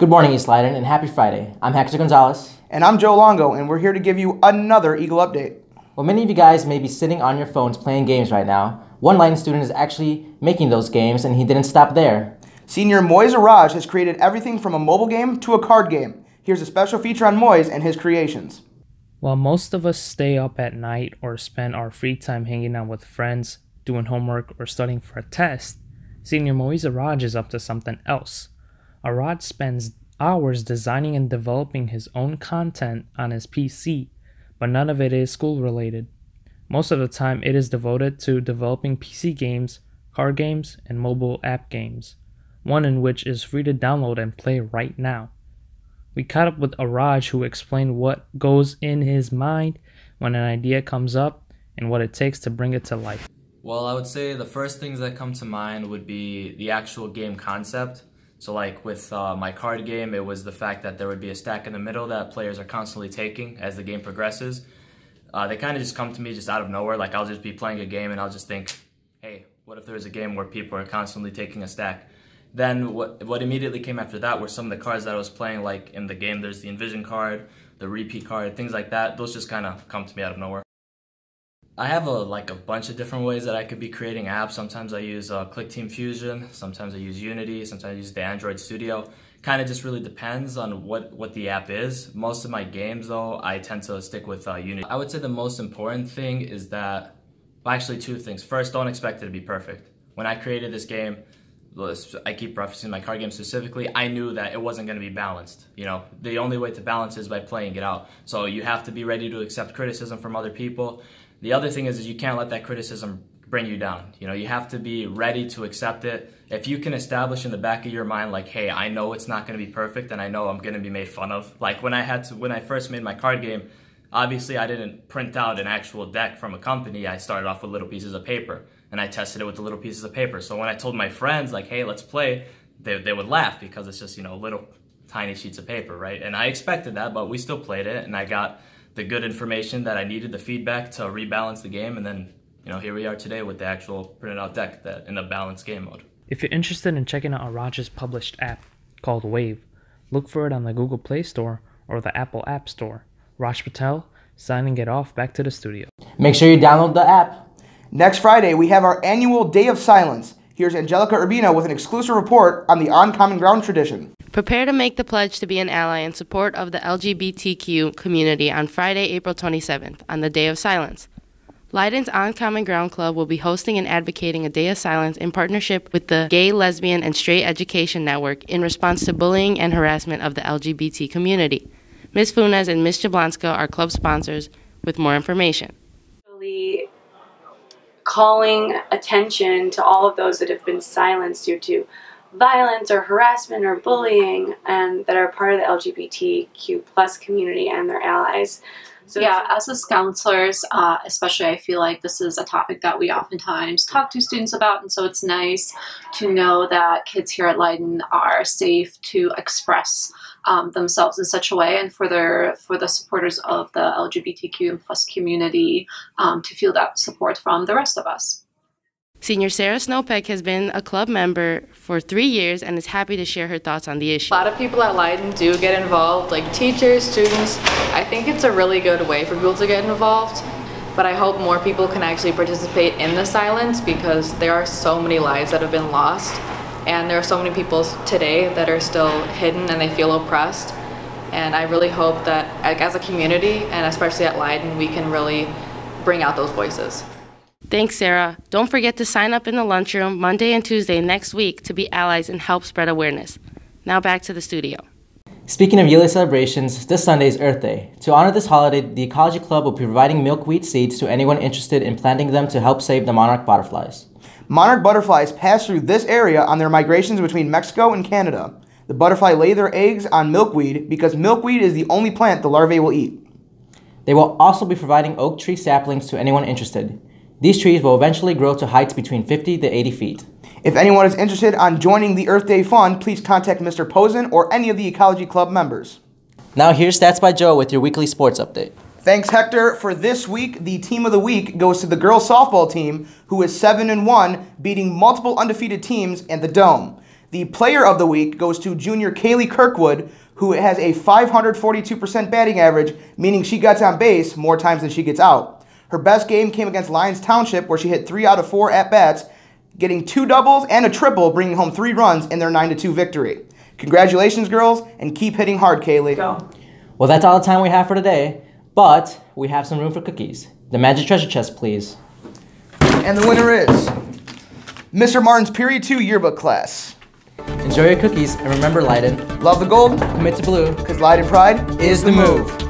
Good morning, East Leiden, and happy Friday. I'm Hector Gonzalez. And I'm Joe Longo, and we're here to give you another Eagle update. Well, many of you guys may be sitting on your phones playing games right now. One Leiden student is actually making those games, and he didn't stop there. Senior Moise Araj has created everything from a mobile game to a card game. Here's a special feature on Moise and his creations. While most of us stay up at night or spend our free time hanging out with friends, doing homework, or studying for a test, Senior Moise Araj is up to something else. Araj spends hours designing and developing his own content on his PC, but none of it is school related. Most of the time it is devoted to developing PC games, card games, and mobile app games, one in which is free to download and play right now. We caught up with Araj, who explained what goes in his mind when an idea comes up and what it takes to bring it to life. Well, I would say the first things that come to mind would be the actual game concept. So like with my card game, it was the fact that there would be a stack in the middle that players are constantly taking as the game progresses. They kind of just come to me just out of nowhere. Like I'll just be playing a game and I'll just think, hey, what if there was a game where people are constantly taking a stack? Then what immediately came after that were some of the cards that I was playing. Like in the game, there's the Envision card, the Repeat card, things like that. Those just kind of come to me out of nowhere. I have a bunch of different ways that I could be creating apps. Sometimes I use ClickTeam Fusion, sometimes I use Unity, sometimes I use the Android Studio. Kind of just really depends on what the app is. Most of my games though, I tend to stick with Unity. I would say the most important thing is that, well, actually two things. First, don't expect it to be perfect. When I created this game, I keep referencing my card game specifically, I knew that it wasn't going to be balanced. You know, the only way to balance is by playing it out. So you have to be ready to accept criticism from other people. The other thing is you can't let that criticism bring you down. You know, you have to be ready to accept it. If you can establish in the back of your mind, like, hey, I know it's not going to be perfect and I know I'm going to be made fun of. Like when I first made my card game, obviously I didn't print out an actual deck from a company. I started off with little pieces of paper and I tested it with the little pieces of paper. So when I told my friends, like, hey, let's play, they would laugh because it's just, you know, little tiny sheets of paper, right? And I expected that, but we still played it and I got the good information that I needed, the feedback to rebalance the game, and then, you know, here we are today with the actual printed out deck that in a balanced game mode. If you're interested in checking out Araj's published app called Wave, look for it on the Google Play Store or the Apple App Store. Raj Patel, signing it off, back to the studio. Make sure you download the app. Next Friday, we have our annual Day of Silence. Here's Angelica Urbino with an exclusive report on the On Common Ground tradition. Prepare to make the pledge to be an ally in support of the LGBTQ community on Friday, April 27th, on the Day of Silence. Leiden's On Common Ground Club will be hosting and advocating a Day of Silence in partnership with the Gay, Lesbian, and Straight Education Network in response to bullying and harassment of the LGBT community. Ms. Funes and Ms. Jablonska are club sponsors with more information. Calling attention to all of those that have been silenced due to violence or harassment or bullying and that are part of the LGBTQ plus community and their allies. So yeah, as counselors, especially I feel like this is a topic that we oftentimes talk to students about, and so it's nice to know that kids here at Leiden are safe to express themselves in such a way, and for the supporters of the LGBTQ plus community to feel that support from the rest of us. Senior Sarah Snowpeck has been a club member for 3 years and is happy to share her thoughts on the issue. A lot of people at Leiden do get involved, like teachers, students. I think it's a really good way for people to get involved, but I hope more people can actually participate in the silence because there are so many lives that have been lost, and there are so many people today that are still hidden and they feel oppressed. And I really hope that as a community, and especially at Leiden, we can really bring out those voices. Thanks, Sarah. Don't forget to sign up in the lunchroom Monday and Tuesday next week to be allies and help spread awareness. Now back to the studio. Speaking of yearly celebrations, this Sunday is Earth Day. To honor this holiday, the Ecology Club will be providing milkweed seeds to anyone interested in planting them to help save the monarch butterflies. Monarch butterflies pass through this area on their migrations between Mexico and Canada. The butterfly lay their eggs on milkweed because milkweed is the only plant the larvae will eat. They will also be providing oak tree saplings to anyone interested. These trees will eventually grow to heights between 50 to 80 feet. If anyone is interested on joining the Earth Day Fund, please contact Mr. Posen or any of the Ecology Club members. Now here's Stats by Joe with your weekly sports update. Thanks, Hector. For this week, the team of the week goes to the girls softball team, who is 7-1, beating multiple undefeated teams and the Dome. The player of the week goes to junior Kaylee Kirkwood, who has a 542% batting average, meaning she gets on base more times than she gets out. Her best game came against Lyons Township, where she hit 3 out of 4 at-bats, getting 2 doubles and a triple, bringing home 3 runs in their 9-2 victory. Congratulations, girls, and keep hitting hard, Kaylee. Go. Well, that's all the time we have for today, but we have some room for cookies. The magic treasure chest, please. And the winner is Mr. Martin's Period 2 yearbook class. Enjoy your cookies, and remember, Leiden, Love the gold, commit to blue, because Leiden pride is the move.